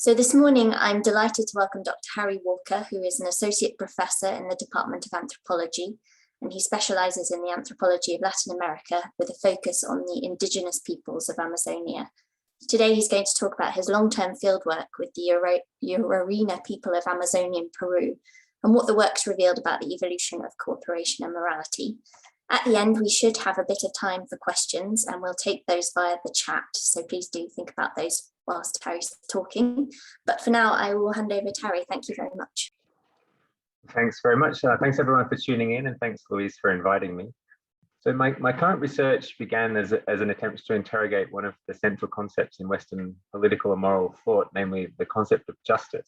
So this morning, I'm delighted to welcome Dr. Harry Walker, who is an associate professor in the Department of Anthropology, and he specializes in the anthropology of Latin America with a focus on the indigenous peoples of Amazonia. Today, he's going to talk about his long-term fieldwork with the Urarina people of Amazonian Peru and what the work's revealed about the evolution of cooperation and morality. At the end, we should have a bit of time for questions, and we'll take those via the chat, so please do think about those whilst Harry's talking. But for now, I will hand over to Harry. Thank you very much. Thanks very much. Thanks everyone for tuning in, and thanks Louise for inviting me. So my current research began as an attempt to interrogate one of the central concepts in Western political and moral thought, namely the concept of justice.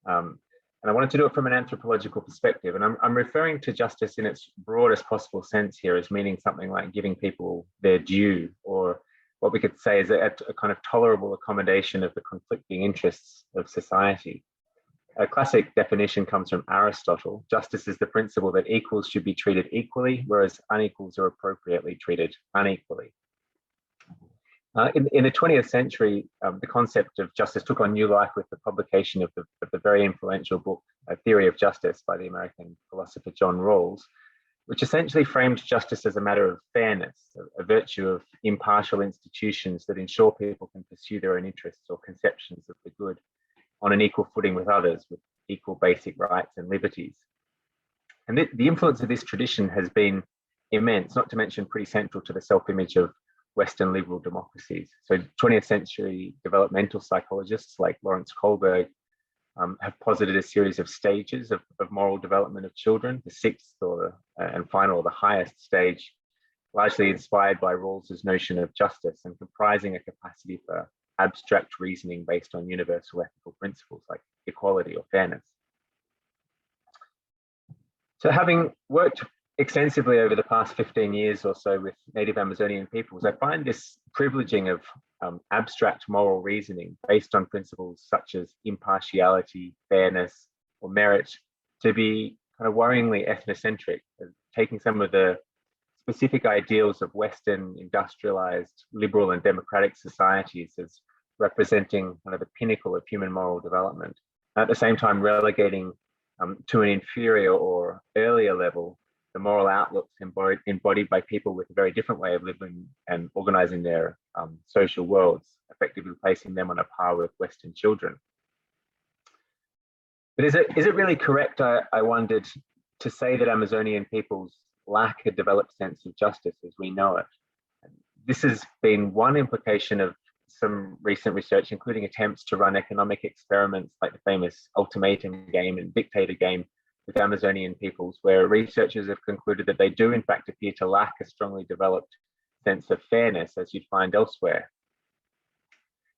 And I wanted to do it from an anthropological perspective. And I'm referring to justice in its broadest possible sense here as meaning something like giving people their due, or what we could say is a kind of tolerable accommodation of the conflicting interests of society. A classic definition comes from Aristotle. Justice is the principle that equals should be treated equally, whereas unequals are appropriately treated unequally. In the 20th century, the concept of justice took on new life with the publication of the very influential book, A Theory of Justice by the American philosopher John Rawls, which essentially framed justice as a matter of fairness, a virtue of impartial institutions that ensure people can pursue their own interests or conceptions of the good on an equal footing with others, with equal basic rights and liberties. And the influence of this tradition has been immense, not to mention pretty central to the self-image of Western liberal democracies. So 20th century developmental psychologists like Lawrence Kohlberg have posited a series of stages of moral development of children, the sixth and final, the highest stage, largely inspired by Rawls's notion of justice and comprising a capacity for abstract reasoning based on universal ethical principles like equality or fairness. So having worked extensively over the past 15 years or so with native Amazonian peoples, I find this privileging of abstract moral reasoning based on principles such as impartiality, fairness, or merit to be kind of worryingly ethnocentric, taking some of the specific ideals of Western industrialized, liberal and democratic societies as representing kind of the pinnacle of human moral development, and at the same time relegating to an inferior or earlier level the moral outlooks embodied by people with a very different way of living and organizing their social worlds, effectively placing them on a par with Western children. But is it really correct, I wondered, to say that Amazonian peoples lack a developed sense of justice as we know it? This has been one implication of some recent research, including attempts to run economic experiments like the famous ultimatum game and dictator game with Amazonian peoples, where researchers have concluded that they do in fact appear to lack a strongly developed sense of fairness, as you'd find elsewhere.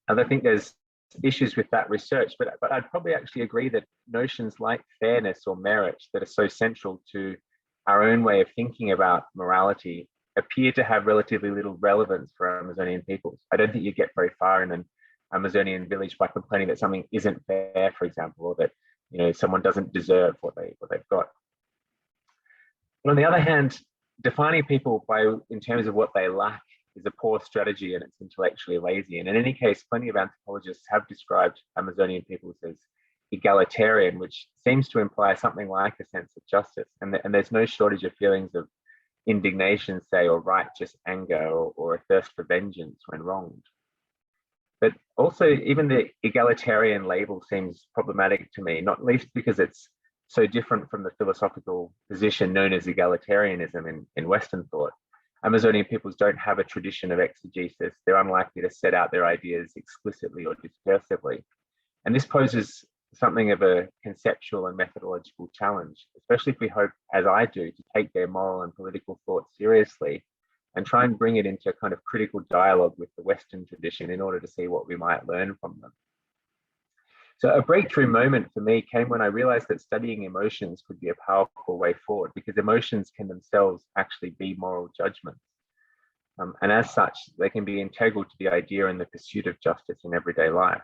And I think there's issues with that research, but I'd probably actually agree that notions like fairness or merit that are so central to our own way of thinking about morality appear to have relatively little relevance for Amazonian peoples. I don't think you get very far in an Amazonian village by complaining that something isn't fair, for example, or that someone doesn't deserve what they've got. But on the other hand, defining people in terms of what they lack is a poor strategy, and it's intellectually lazy. And in any case, plenty of anthropologists have described Amazonian peoples as egalitarian, which seems to imply something like a sense of justice. And there's no shortage of feelings of indignation, say, or righteous anger, or a thirst for vengeance when wronged. But also, even the egalitarian label seems problematic to me, not least because it's so different from the philosophical position known as egalitarianism in Western thought. Amazonian peoples don't have a tradition of exegesis. They're unlikely to set out their ideas explicitly or discursively. And this poses something of a conceptual and methodological challenge, especially if we hope, as I do, to take their moral and political thought seriously and try and bring it into a kind of critical dialogue with the Western tradition in order to see what we might learn from them. So a breakthrough moment for me came when I realized that studying emotions could be a powerful way forward, because emotions can themselves actually be moral judgments. And as such, they can be integral to the idea and the pursuit of justice in everyday life.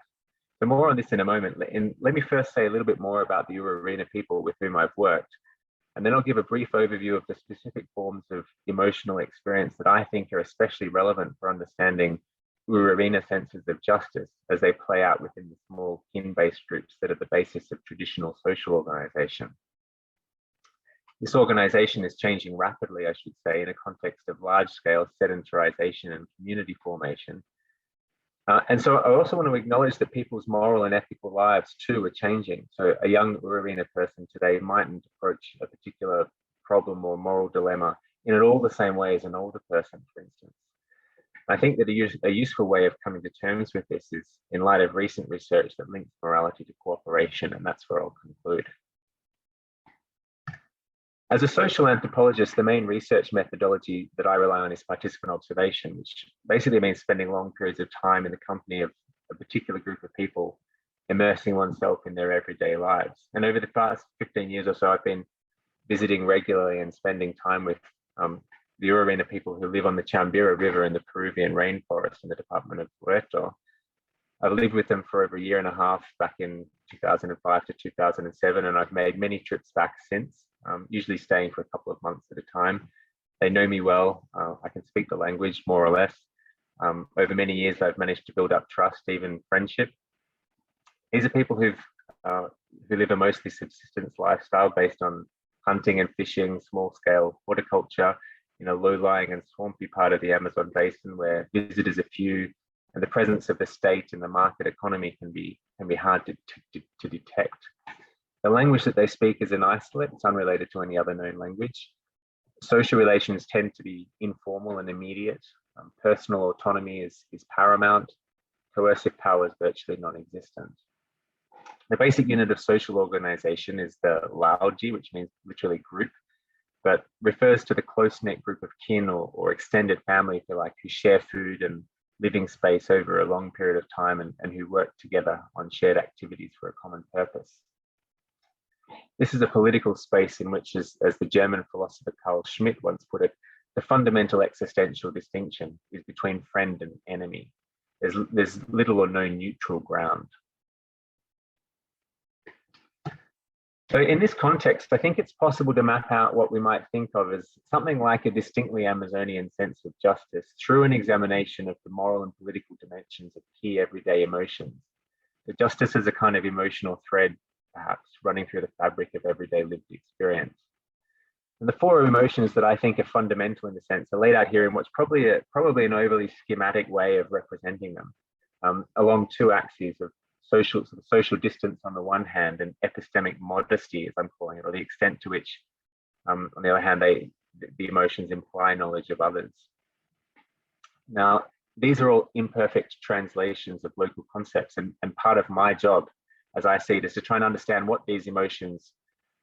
So more on this in a moment. Let me first say a little bit more about the Urarina people with whom I've worked, and then I'll give a brief overview of the specific forms of emotional experience that I think are especially relevant for understanding Urarina senses of justice as they play out within the small community-based groups that are the basis of traditional social organization. This organization is changing rapidly, I should say, in a context of large-scale sedentarization and community formation. And so I also want to acknowledge that people's moral and ethical lives too are changing. So a young Urarina person today mightn't approach a particular problem or moral dilemma in at all the same way as an older person, for instance. I think that a useful way of coming to terms with this is in light of recent research that links morality to cooperation, and that's where I'll conclude. As a social anthropologist, the main research methodology that I rely on is participant observation, which basically means spending long periods of time in the company of a particular group of people, immersing oneself in their everyday lives. And over the past 15 years or so, I've been visiting regularly and spending time with the Urarina people who live on the Chambira River in the Peruvian rainforest in the department of Puerto. I've lived with them for over a year and a half back in 2005 to 2007, and I've made many trips back since. Usually staying for a couple of months at a time. They know me well. I can speak the language more or less. Over many years, I've managed to build up trust, even friendship. These are people who live a mostly subsistence lifestyle based on hunting and fishing, small-scale horticulture in a low-lying and swampy part of the Amazon basin where visitors are few, and the presence of the state and the market economy can be hard to detect. The language that they speak is an isolate. It's unrelated to any other known language. Social relations tend to be informal and immediate. Personal autonomy is paramount. Coercive power is virtually non-existent. The basic unit of social organization is the lauji, which means literally group, but refers to the close-knit group of kin or extended family, if you like, who share food and living space over a long period of time and who work together on shared activities for a common purpose. This is a political space in which, as the German philosopher Carl Schmitt once put it, the fundamental existential distinction is between friend and enemy. There's little or no neutral ground. So in this context, I think it's possible to map out what we might think of as something like a distinctly Amazonian sense of justice through an examination of the moral and political dimensions of key everyday emotions. The justice is a kind of emotional thread, perhaps, running through the fabric of everyday lived experience. And the four emotions that I think are fundamental in the sense are laid out here in what's probably an overly schematic way of representing them, along two axes of social distance on the one hand and epistemic modesty, as I'm calling it, or the extent to which, on the other hand, the emotions imply knowledge of others. Now, these are all imperfect translations of local concepts, and part of my job, as I see it, is to try and understand what these emotions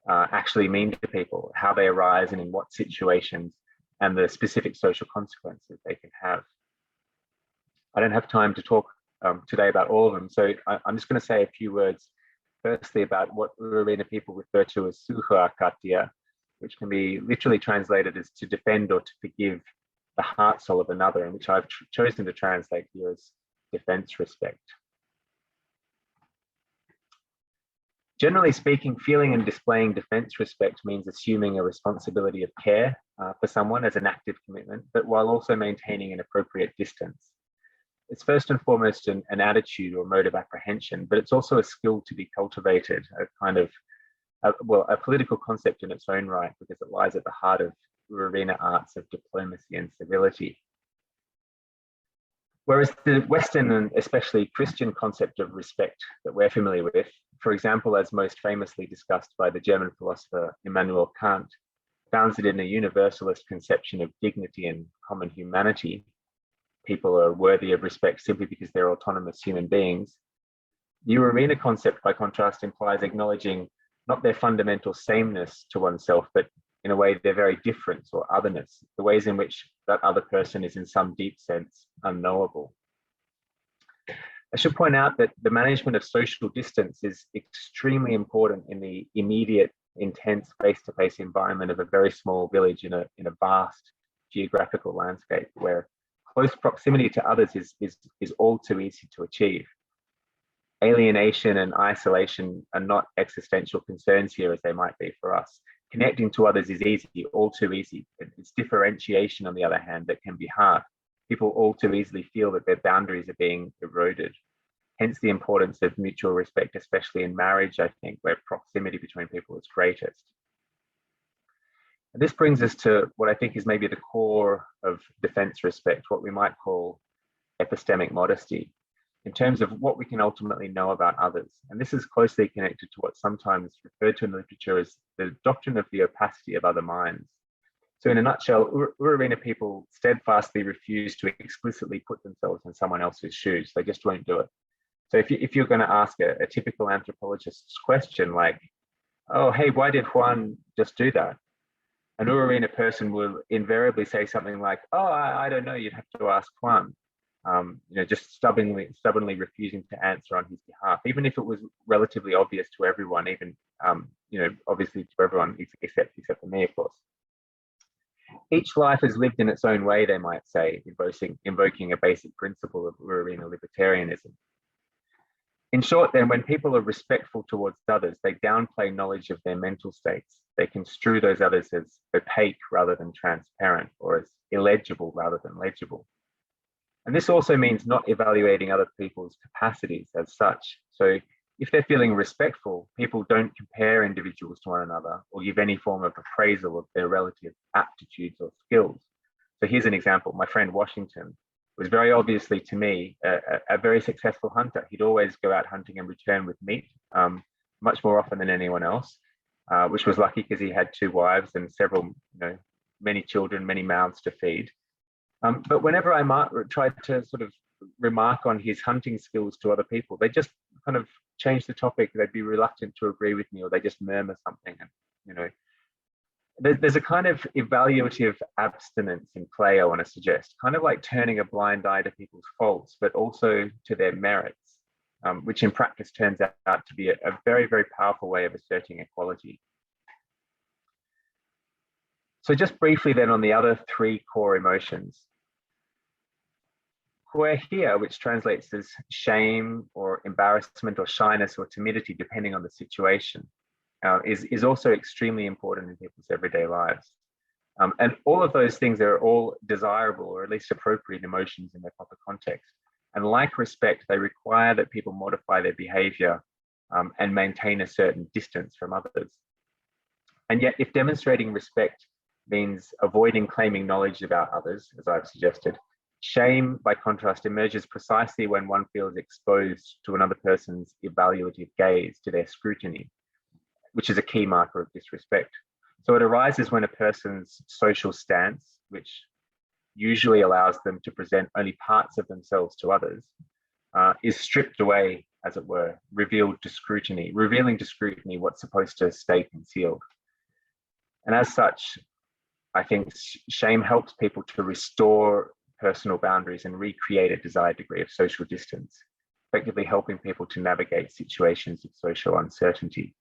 actually mean to people, how they arise and in what situations, and the specific social consequences they can have. I don't have time to talk today about all of them, so I'm just going to say a few words, firstly about what Urarina people refer to as suhuakatia, which can be literally translated as to defend or to forgive the heart soul of another, and which I've chosen to translate here as defense respect. Generally speaking, feeling and displaying defense respect means assuming a responsibility of care for someone as an active commitment, but while also maintaining an appropriate distance. It's first and foremost an attitude or mode of apprehension, but it's also a skill to be cultivated, a kind of, a political concept in its own right, because it lies at the heart of Urarina arts of diplomacy and civility. Whereas the Western and especially Christian concept of respect that we're familiar with, for example, as most famously discussed by the German philosopher Immanuel Kant, founds it in a universalist conception of dignity and common humanity. People are worthy of respect simply because they're autonomous human beings. The Urarina concept, by contrast, implies acknowledging not their fundamental sameness to oneself, but in a way their very difference or otherness, the ways in which that other person is in some deep sense unknowable. I should point out that the management of social distance is extremely important in the immediate, intense face-to-face environment of a very small village in a vast geographical landscape where close proximity to others is all too easy to achieve. Alienation and isolation are not existential concerns here as they might be for us. Connecting to others is easy, all too easy. It's differentiation, on the other hand, that can be hard. People all too easily feel that their boundaries are being eroded. hence the importance of mutual respect, especially in marriage, I think, where proximity between people is greatest. And this brings us to what I think is maybe the core of defense respect, what we might call epistemic modesty, in terms of what we can ultimately know about others. And this is closely connected to what's sometimes referred to in literature as the doctrine of the opacity of other minds. So in a nutshell, Urarina people steadfastly refuse to explicitly put themselves in someone else's shoes. They just won't do it. So if you're going to ask a typical anthropologist's question like, oh, hey, why did Juan just do that? An Urarina person will invariably say something like, oh, I don't know, you'd have to ask Juan. Just stubbornly refusing to answer on his behalf, even if it was relatively obvious to everyone, even, obviously to everyone except for me, of course. Each life is lived in its own way, they might say, invoking a basic principle of Urarina libertarianism. In short, then, when people are respectful towards others, they downplay knowledge of their mental states. They construe those others as opaque rather than transparent, or as illegible rather than legible. And this also means not evaluating other people's capacities as such. So if they're feeling respectful, people don't compare individuals to one another or give any form of appraisal of their relative aptitudes or skills. So here's an example. My friend Washington was very obviously, to me, a very successful hunter. He'd always go out hunting and return with meat, much more often than anyone else, which was lucky because he had 2 wives and many children, many mouths to feed. But whenever I tried to sort of remark on his hunting skills to other people, they just kind of change the topic. They'd be reluctant to agree with me, or they just murmur something. And there's a kind of evaluative abstinence in play, I want to suggest, kind of like turning a blind eye to people's faults, but also to their merits, which in practice turns out to be a very, very powerful way of asserting equality. So just briefly then on the other 3 core emotions. Here, which translates as shame or embarrassment or shyness or timidity, depending on the situation, is also extremely important in people's everyday lives. And all of those things are all desirable, or at least appropriate emotions in their proper context. And like respect, they require that people modify their behavior and maintain a certain distance from others. And yet, if demonstrating respect means avoiding claiming knowledge about others, as I've suggested, shame, by contrast, emerges precisely when one feels exposed to another person's evaluative gaze, to their scrutiny, which is a key marker of disrespect. So it arises when a person's social stance, which usually allows them to present only parts of themselves to others, is stripped away, as it were, revealing to scrutiny what's supposed to stay concealed. And as such, I think shame helps people to restore personal boundaries and recreate a desired degree of social distance, effectively helping people to navigate situations of social uncertainty.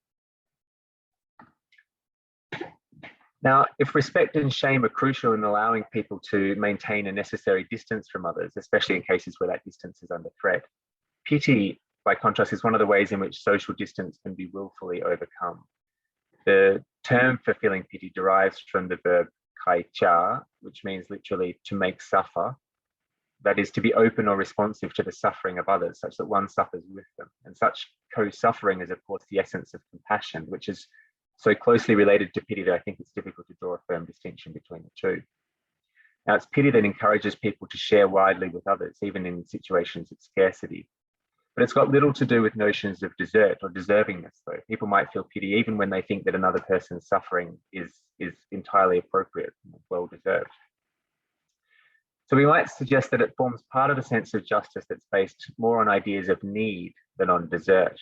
Now, if respect and shame are crucial in allowing people to maintain a necessary distance from others, especially in cases where that distance is under threat, pity, by contrast, is one of the ways in which social distance can be willfully overcome. The term for feeling pity derives from the verb kai cha, which means literally to make suffer. That is, to be open or responsive to the suffering of others, such that one suffers with them. And such co-suffering is, of course, the essence of compassion, which is so closely related to pity that I think it's difficult to draw a firm distinction between the two. Now, it's pity that encourages people to share widely with others, even in situations of scarcity. But it's got little to do with notions of desert or deservingness, though. People might feel pity even when they think that another person's suffering is entirely appropriate and well-deserved. So we might suggest that it forms part of a sense of justice that's based more on ideas of need than on desert.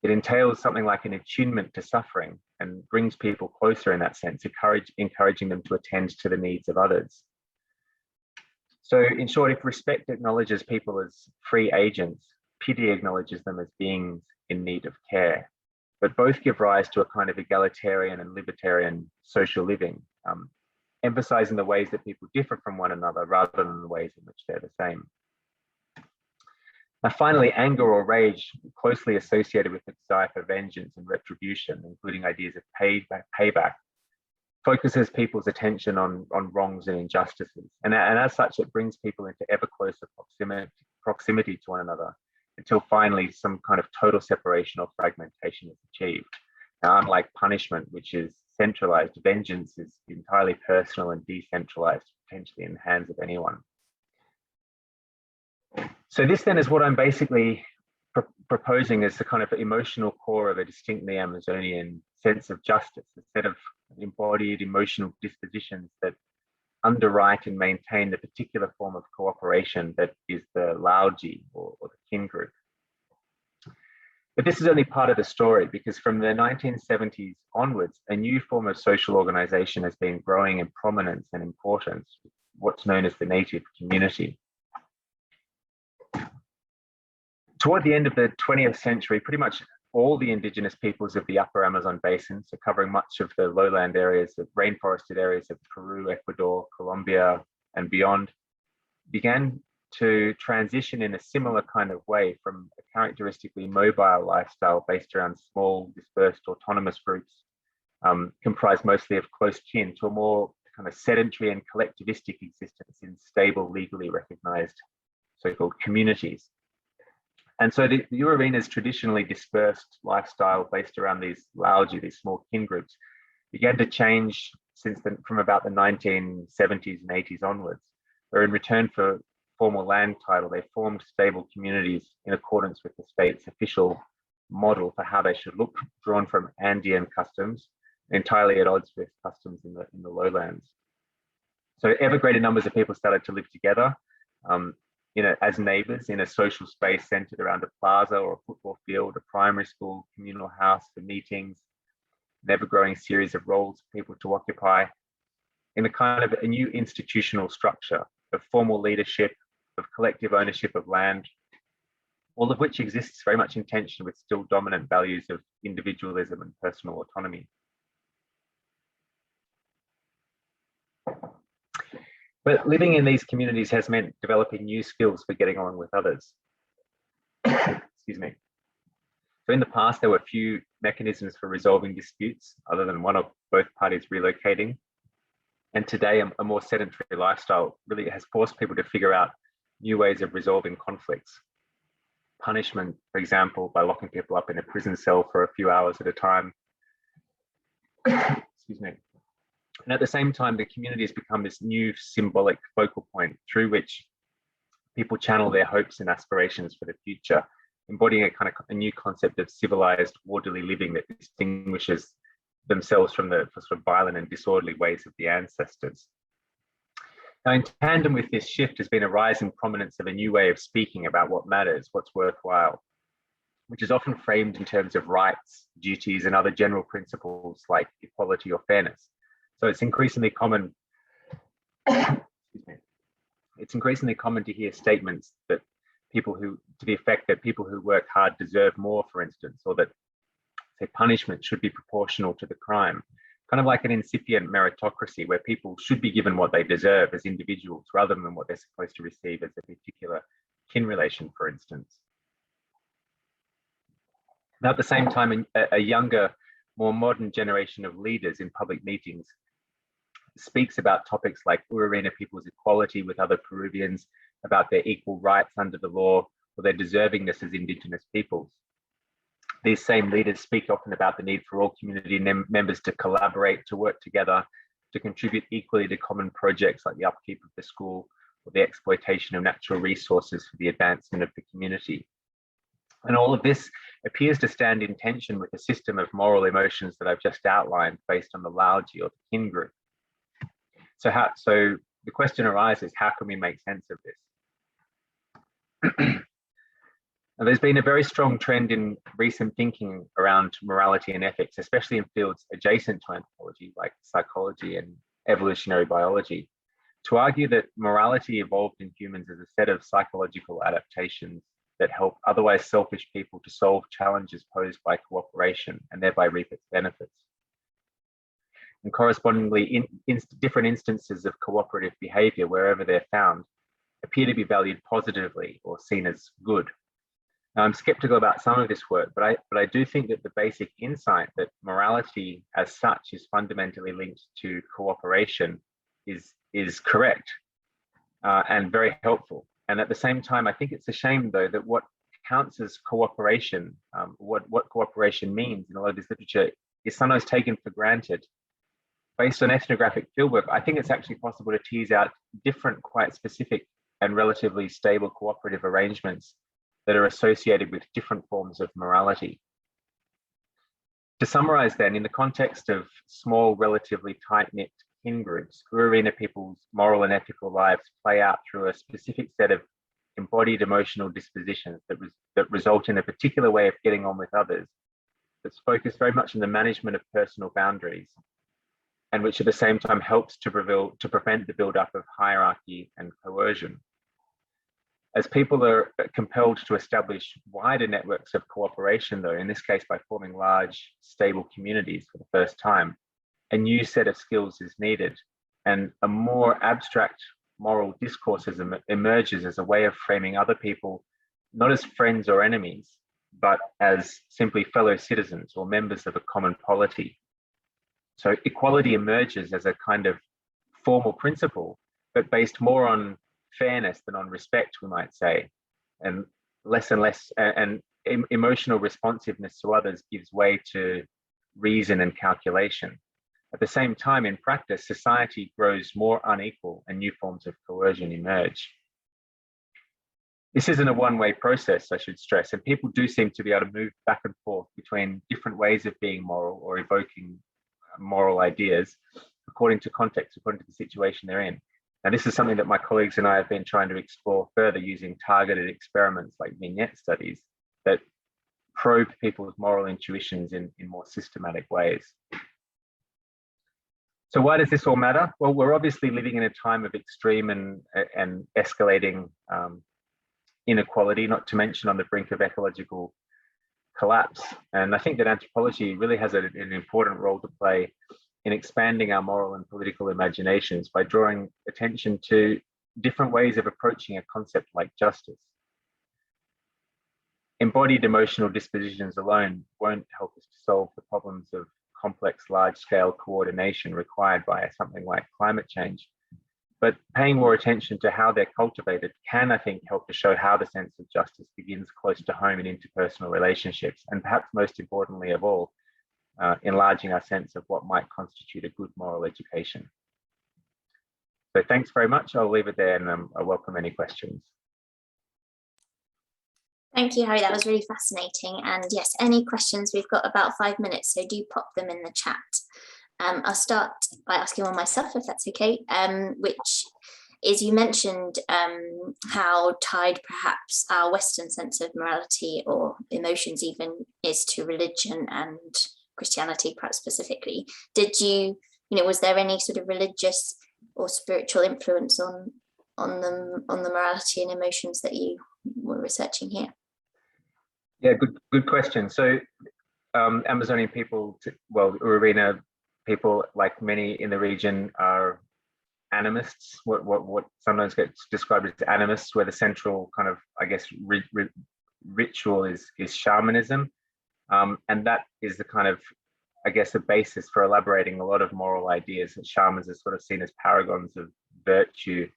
It entails something like an attunement to suffering and brings people closer in that sense, encouraging them to attend to the needs of others. So in short, if respect acknowledges people as free agents, pity acknowledges them as beings in need of care. But both give rise to a kind of egalitarian and libertarian social living, emphasizing the ways that people differ from one another rather than the ways in which they're the same. Now, finally, anger or rage, closely associated with the desire for vengeance and retribution, including ideas of payback, focuses people's attention on wrongs and injustices. And as such, it brings people into ever closer proximity to one another, until finally some kind of total separation or fragmentation is achieved. Now, unlike punishment, which is centralized, vengeance is entirely personal and decentralized, potentially in the hands of anyone. So this then is what I'm basically proposing as the kind of emotional core of a distinctly Amazonian sense of justice, a set of embodied emotional dispositions that underwrite and maintain the particular form of cooperation that is the Lauji or the kin group. But this is only part of the story, because from the 1970s onwards, a new form of social organization has been growing in prominence and importance, what's known as the native community. Toward the end of the 20th century, pretty much all the indigenous peoples of the upper Amazon basin, so covering much of the lowland areas, the rainforested areas of Peru, Ecuador, Colombia, and beyond, began to transition in a similar kind of way from a characteristically mobile lifestyle based around small, dispersed, autonomous groups, comprised mostly of close kin, to a more kind of sedentary and collectivistic existence in stable, legally recognized so-called communities. And so the Urarina's traditionally dispersed lifestyle based around these Lauji, these small kin groups, began to change from about the 1970s and 80s onwards, where in return for formal land title, they formed stable communities in accordance with the state's official model for how they should look, drawn from Andean customs, entirely at odds with customs in the lowlands. So ever greater numbers of people started to live together, as neighbors in a social space centered around a plaza or a football field, a primary school, communal house for meetings, an ever-growing series of roles for people to occupy, in a kind of a new institutional structure of formal leadership, of collective ownership of land, all of which exists very much in tension with still dominant values of individualism and personal autonomy. But living in these communities has meant developing new skills for getting along with others. Excuse me. So in the past, there were few mechanisms for resolving disputes other than one or both parties relocating. And today, a more sedentary lifestyle really has forced people to figure out new ways of resolving conflicts. Punishment, for example, by locking people up in a prison cell for a few hours at a time. Excuse me. And at the same time, the community has become this new symbolic focal point through which people channel their hopes and aspirations for the future, embodying a kind of a new concept of civilized, orderly living that distinguishes themselves from the sort of violent and disorderly ways of the ancestors. Now, in tandem with this shift has been a rise in prominence of a new way of speaking about what matters, what's worthwhile, which is often framed in terms of rights, duties, and other general principles like equality or fairness. So it's increasingly common, it's increasingly common to hear statements that to the effect that people who work hard deserve more, for instance, or that, say, punishment should be proportional to the crime, kind of like an incipient meritocracy where people should be given what they deserve as individuals rather than what they're supposed to receive as a particular kin relation, for instance. Now, at the same time, a younger, more modern generation of leaders in public meetings speaks about topics like Urarina people's equality with other Peruvians, about their equal rights under the law, or their deservingness as indigenous peoples. These same leaders speak often about the need for all community members to collaborate, to work together, to contribute equally to common projects like the upkeep of the school or the exploitation of natural resources for the advancement of the community. And all of this appears to stand in tension with the system of moral emotions that I've just outlined based on the Lauji or the kin group. So the question arises, how can we make sense of this? Now, there's been a very strong trend in recent thinking around morality and ethics, especially in fields adjacent to anthropology, like psychology and evolutionary biology, to argue that morality evolved in humans as a set of psychological adaptations that help otherwise selfish people to solve challenges posed by cooperation and thereby reap its benefits. And correspondingly, different instances of cooperative behavior, wherever they're found, appear to be valued positively or seen as good. Now, I'm skeptical about some of this work, but I do think that the basic insight that morality as such is fundamentally linked to cooperation is correct and very helpful. And at the same time, I think it's a shame, though, that what counts as cooperation, what cooperation means in a lot of this literature, is sometimes taken for granted. Based on ethnographic fieldwork, I think it's actually possible to tease out different, quite specific and relatively stable cooperative arrangements that are associated with different forms of morality. To summarize then, in the context of small, relatively tight-knit kin groups, Urarina people's moral and ethical lives play out through a specific set of embodied emotional dispositions that result in a particular way of getting on with others, that's focused very much on the management of personal boundaries, and which at the same time helps to prevent the build-up of hierarchy and coercion. As people are compelled to establish wider networks of cooperation, though, in this case by forming large, stable communities for the first time, a new set of skills is needed, and a more abstract moral discourse emerges as a way of framing other people not as friends or enemies, but as simply fellow citizens or members of a common polity. So equality emerges as a kind of formal principle, but based more on fairness than on respect, we might say, and less, and emotional responsiveness to others gives way to reason and calculation. At the same time, in practice, society grows more unequal and new forms of coercion emerge. This isn't a one-way process, I should stress, and people do seem to be able to move back and forth between different ways of being moral or evoking moral ideas according to context, according to the situation they're in. And this is something that my colleagues and I have been trying to explore further using targeted experiments like vignette studies that probe people's moral intuitions in more systematic ways. So why does this all matter? Well, we're obviously living in a time of extreme and escalating inequality, not to mention on the brink of ecological collapse. And I think that anthropology really has an important role to play in expanding our moral and political imaginations by drawing attention to different ways of approaching a concept like justice. Embodied emotional dispositions alone won't help us to solve the problems of complex, large-scale coordination required by something like climate change. But paying more attention to how they're cultivated can, I think, help to show how the sense of justice begins close to home in interpersonal relationships, and perhaps most importantly of all, enlarging our sense of what might constitute a good moral education. So thanks very much. I'll leave it there, and I welcome any questions. Thank you, Harry. That was really fascinating. And yes, any questions? We've got about 5 minutes, so do pop them in the chat. I'll start by asking one myself, if that's okay, which is, you mentioned how tied perhaps our Western sense of morality or emotions even is to religion and Christianity, perhaps specifically. Did you, was there any sort of religious or spiritual influence on the morality and emotions that you were researching here? Yeah, good question. So Amazonian people, Urarina people, like many in the region, are animists, what sometimes gets described as animists, where the central kind of, I guess, ritual is shamanism. And that is the kind of, I guess, the basis for elaborating a lot of moral ideas. That shamans are sort of seen as paragons of virtue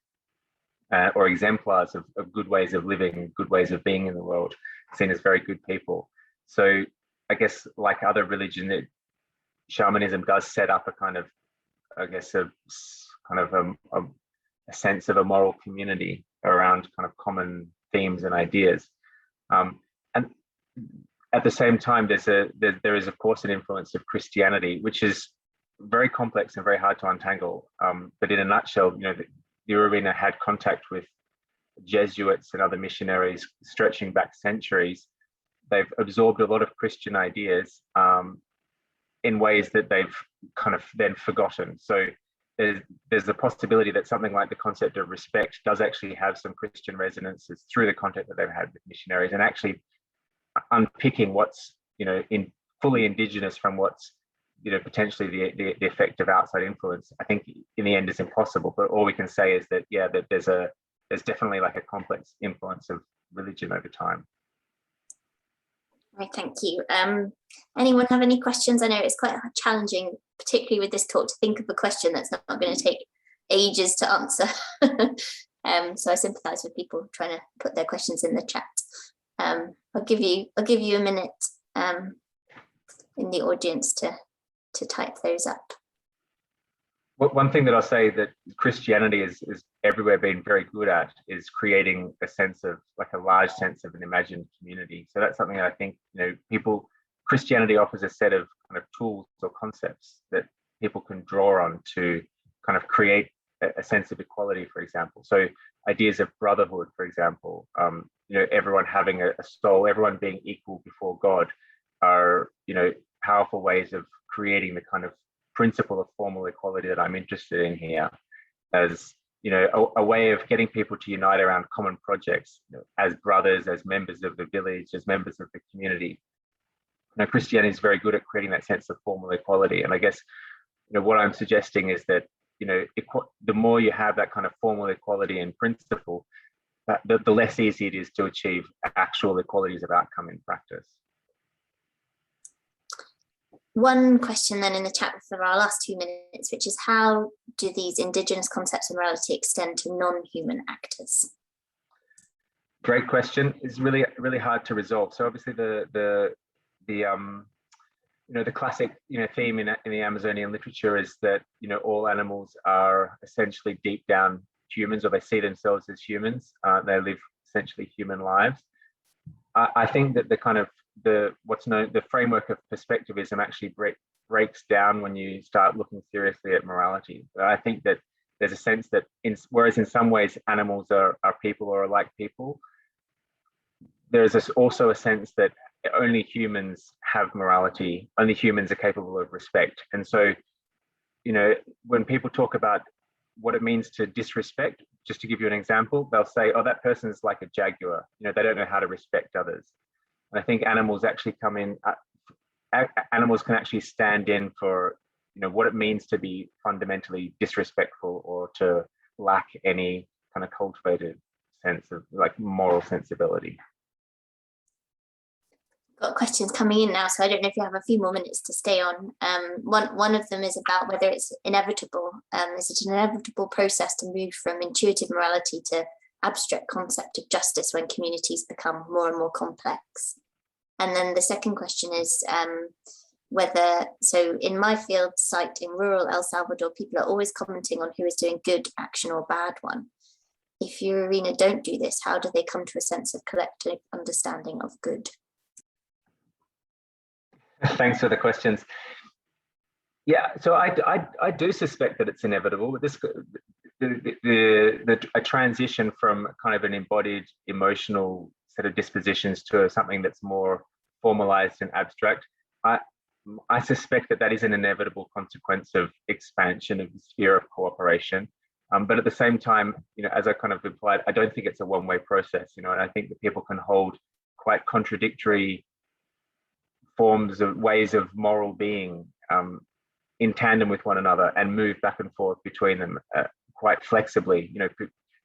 or exemplars of good ways of living, good ways of being in the world, seen as very good people. So I guess, like other religion, shamanism does set up a kind of, I guess, a sense of a moral community around kind of common themes and ideas. And at the same time, there is of course an influence of Christianity, which is very complex and very hard to untangle. But in a nutshell, the Urarina had contact with Jesuits and other missionaries stretching back centuries. They've absorbed a lot of Christian ideas in ways that they've kind of then forgotten. So there's a possibility that something like the concept of respect does actually have some Christian resonances through the contact that they've had with missionaries, and actually unpicking what's fully indigenous from what's potentially the effect of outside influence, I think in the end is impossible. But all we can say is that that there's definitely like a complex influence of religion over time. Right, thank you. Anyone have any questions? I know it's quite challenging, particularly with this talk, to think of a question that's not going to take ages to answer. So I sympathise with people trying to put their questions in the chat. I'll give you a minute in the audience to type those up. Well, one thing that I'll say that Christianity is everywhere been very good at is creating a sense of, like, a large sense of an imagined community. So that's something I think, Christianity offers a set of kind of tools or concepts that people can draw on to kind of create a sense of equality, for example. So ideas of brotherhood, for example, everyone having a soul, everyone being equal before God, are, powerful ways of creating the kind of principle of formal equality that I'm interested in here, as a way of getting people to unite around common projects, as brothers, as members of the village, as members of the community. Christianity is very good at creating that sense of formal equality, and I guess what I'm suggesting is that the more you have that kind of formal equality in principle, the less easy it is to achieve actual equalities of outcome in practice. One question then in the chat for our last 2 minutes, which is, how do these Indigenous concepts of morality extend to non-human actors? Great question. It's really, really hard to resolve. So obviously the classic theme in the Amazonian literature is that all animals are essentially deep down humans, or they see themselves as humans. They live essentially human lives. I think that the framework of perspectivism actually breaks down when you start looking seriously at morality. I think that there's a sense that whereas in some ways animals are people or are like people, there's also a sense that only humans have morality, only humans are capable of respect. And so, when people talk about what it means to disrespect, just to give you an example, they'll say, oh, that person is like a jaguar. They don't know how to respect others. And I think animals actually come in, animals can actually stand in for, what it means to be fundamentally disrespectful or to lack any kind of cultivated sense of moral sensibility. Got questions coming in now, so I don't know if you have a few more minutes to stay on. One of them is about whether it's inevitable. Is it an inevitable process to move from intuitive morality to abstract concept of justice when communities become more and more complex? And then the second question is so in my field site in rural El Salvador, people are always commenting on who is doing good action or bad one. If your arena don't do this, how do they come to a sense of collective understanding of good? Thanks for the questions. Yeah, so I do suspect that it's inevitable. A transition from kind of an embodied emotional set of dispositions to something that's more formalized and abstract. I suspect that is an inevitable consequence of expansion of the sphere of cooperation. But at the same time, as I kind of implied, I don't think it's a one-way process. And I think that people can hold quite contradictory forms of ways of moral being in tandem with one another and move back and forth between them quite flexibly.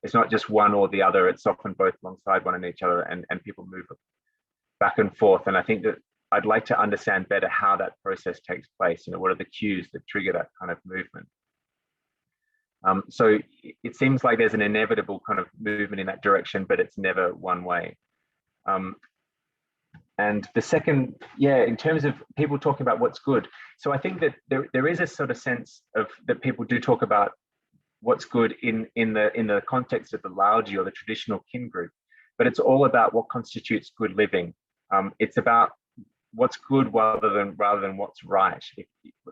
It's not just one or the other, it's often both alongside one and each other, and people move back and forth. And I think that I'd like to understand better how that process takes place. What are the cues that trigger that kind of movement? So it seems like there's an inevitable kind of movement in that direction, but it's never one way. And the second, in terms of people talking about what's good. So I think that there is a sort of sense of that people do talk about what's good in the context of the Laoji or the traditional kin group, but it's all about what constitutes good living. It's about what's good rather than what's right.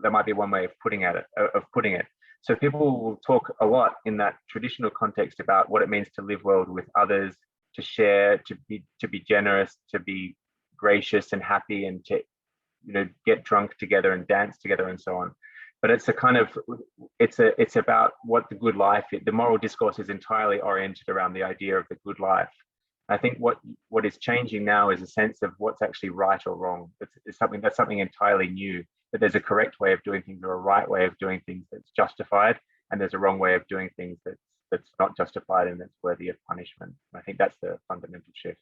That might be one way of putting it. So people will talk a lot in that traditional context about what it means to live well with others, to share, to be generous, to be gracious and happy, and to get drunk together and dance together and so on. But it's it's about what the good life is. The moral discourse is entirely oriented around the idea of the good life. I think what is changing now is a sense of what's actually right or wrong. It's something entirely new. That there's a correct way of doing things or a right way of doing things that's justified, and there's a wrong way of doing things that's not justified and that's worthy of punishment. And I think that's the fundamental shift.